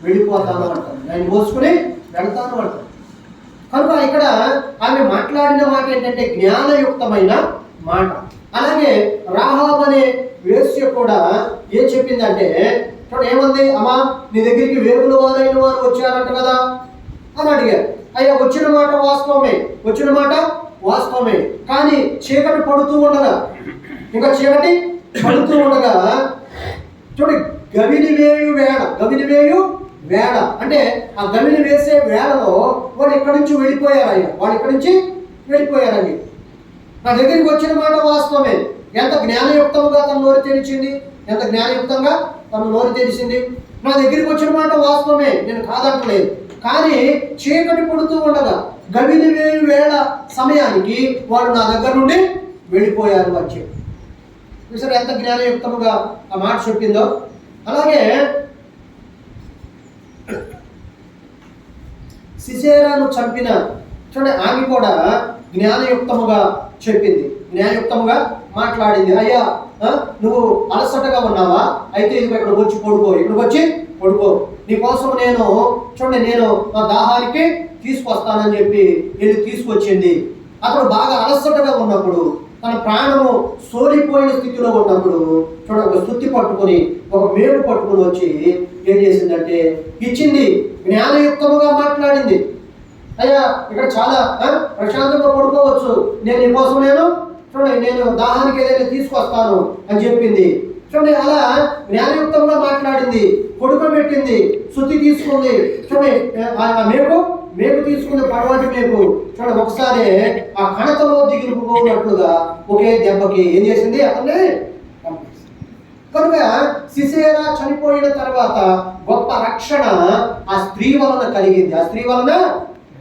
వెళ్ళిపోతాను అంటాను, ఆయన మోసుకుని వెళ్తాను అంటాను. కనుక ఇక్కడ ఆమె మాట్లాడిన మాట ఏంటంటే జ్ఞానయుక్తమైన మాట. అలాగే రాహాబ్ అనే వేశ్య కూడా ఏం చెప్పిందంటే చూడండి ఏమంది, అమ్మా నీ దగ్గరికి వేగుల వారైన వారు వచ్చారంట కదా అని అడిగారు. అయ్యా వచ్చిన మాట వాస్తవమే, వచ్చిన మాట వాస్తవమే, కానీ చీకటి పడుతూ ఉండగా, ఇంకా చీకటి పడుతూ ఉండగా చూడండి గవిని వేయు వేళ అంటే ఆ గవిని వేసే వేళలో వాడు ఇక్కడి నుంచి వెళ్ళిపోయారు. అయ్యా వాడు ఇక్కడి నుంచి వెళ్ళిపోయారండి. నా దగ్గరికి వచ్చిన మాట వాస్తవమే. ఎంత జ్ఞానయుక్తంగా తను నోరు తెరిచింది, ఎంత జ్ఞానయుక్తంగా తను నోరు తెరిచింది. నా దగ్గరికి వచ్చిన మాట వాస్తవమే, నేను కాదంటలేదు, కానీ చీకటి పడుతూ ఉండగా గవిని వేయు వేళ సమయానికి వాడు నా దగ్గర నుండి వెళ్ళిపోయారు అని చెప్పి చూసారు ఎంత జ్ఞానయుక్తముగా ఆ మాట చెప్పిందో. అలాగే సిసేరాను చంపిన చూడండి ఆమె కూడా జ్ఞానయుక్తముగా చెప్పింది, జ్ఞానయుక్తముగా మాట్లాడింది. అయ్యా నువ్వు అలసటగా ఉన్నావా, అయితే ఇక్కడికి వచ్చి పడుకో, ఇక్కడికి వచ్చి పడుకో, నీకోసం నేను చూడండి నేను నా దాహానికి తీసుకొస్తానని చెప్పి వెళ్ళి తీసుకొచ్చింది. అతడు బాగా అలసటగా ఉన్నప్పుడు, తన ప్రాణము సోలిపోయిన స్థితిలో ఉన్నప్పుడు చూడ ఒక స్తుతి పట్టుకొని ఒక మేలు పట్టుకొని వచ్చి ఏం చేసిందంటే ఇచ్చింది, జ్ఞానయుక్తముగా మాట్లాడింది. అయ్యా ఇక్కడ చాలా ప్రశాంతంగా పడుకోవచ్చు, నేను నీకోసం చూడండి నేను దాహానికి ఏదైనా తీసుకొస్తాను అని చెప్పింది. చూడండి అలా జ్ఞానయుక్తంగా మాట్లాడింది, పడుకోబెట్టింది, శుద్ధి తీసుకుంది. చూడండి మేకు తీసుకున్న పడవాటి మేకు చూడండి ఒకసారి ఆ కణతలో దిగిపోయినట్లుగా ఒకే దెబ్బకి ఏం చేసింది అతన్ని. కనుక సిసేరా చనిపోయిన తర్వాత గొప్ప రక్షణ ఆ స్త్రీ వలన కలిగింది, ఆ స్త్రీ వలన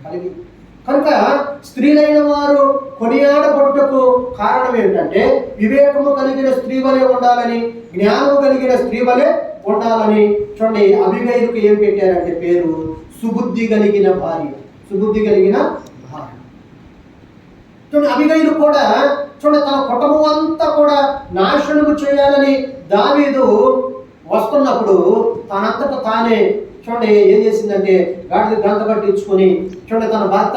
కలిగింది. కనుక స్త్రీలైన వారు కొనియాడబడుటకు కారణం ఏంటంటే వివేకము కలిగిన స్త్రీ వలె ఉండాలని, జ్ఞానము కలిగిన స్త్రీ వలె ఉండాలని. చూడండి అబిగైలుకు ఏం పెట్టారంటే పేరు సుబుద్ధి కలిగిన భార్య, సుబుద్ధి కలిగిన భార్య. చూడండి అబిగైలు కూడా చూడండి తన కుటుంబం అంతా కూడా నాశనము చేయాలని దావీదు వస్తున్నప్పుడు తనంతట తానే చూడండి ఏం చేసిందంటే గాడిద గంట కట్టించుకొని చూడండి తన భర్త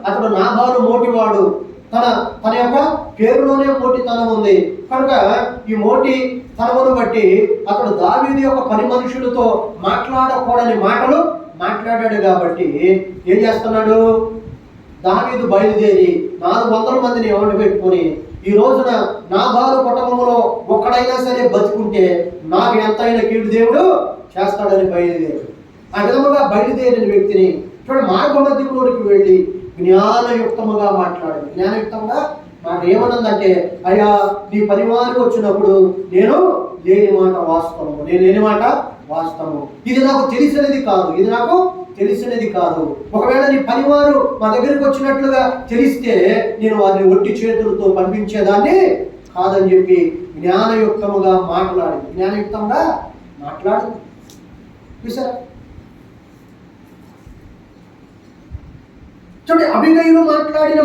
అతడు నాబాలు మోటివాడు, తన యొక్క పేరులోనే మోటితనం ఉంది కనుక ఈ మోటి తనమును బట్టి అతడు దావీదు యొక్క పని మనుషులతో మాట్లాడకూడని మాటలు మాట్లాడాడు. కాబట్టి ఏం చేస్తున్నాడు, దావీదు బయలుదేరి 400 మందిని ఎవరిని పెట్టుకొని ఈ రోజున నాబాలు కుటుంబంలో ఒక్కడైనా సరే బతుకుంటే నాకు ఎంతైనా కీడు దేవుడు చేస్తాడని బయలుదేరి. ఆ విధముగా బయలుదేరిన వ్యక్తిని చూడండి మార్గ మధ్యలోనికి వెళ్ళి జ్ఞానయుక్తముగా మాట్లాడింది. జ్ఞానయుక్తంగా మాట ఏమన్నదంటే అయ్యా నీ పనివారికి వచ్చినప్పుడు నేను లేని మాట వాస్తవము, నేను లేని మాట వాస్తవము, ఇది నాకు తెలిసినది కాదు, ఇది నాకు తెలిసినది కాదు. ఒకవేళ నీ పనివారు మా దగ్గరికి వచ్చినట్లుగా తెలిస్తే నేను వారిని ఒట్టి చేతులతో పంపించేదాన్ని కాదని చెప్పి జ్ఞానయుక్తముగా మాట్లాడింది, జ్ఞానయుక్తంగా మాట్లాడింది. చూసారా చూడండి అబిగైలు మాట్లాడిన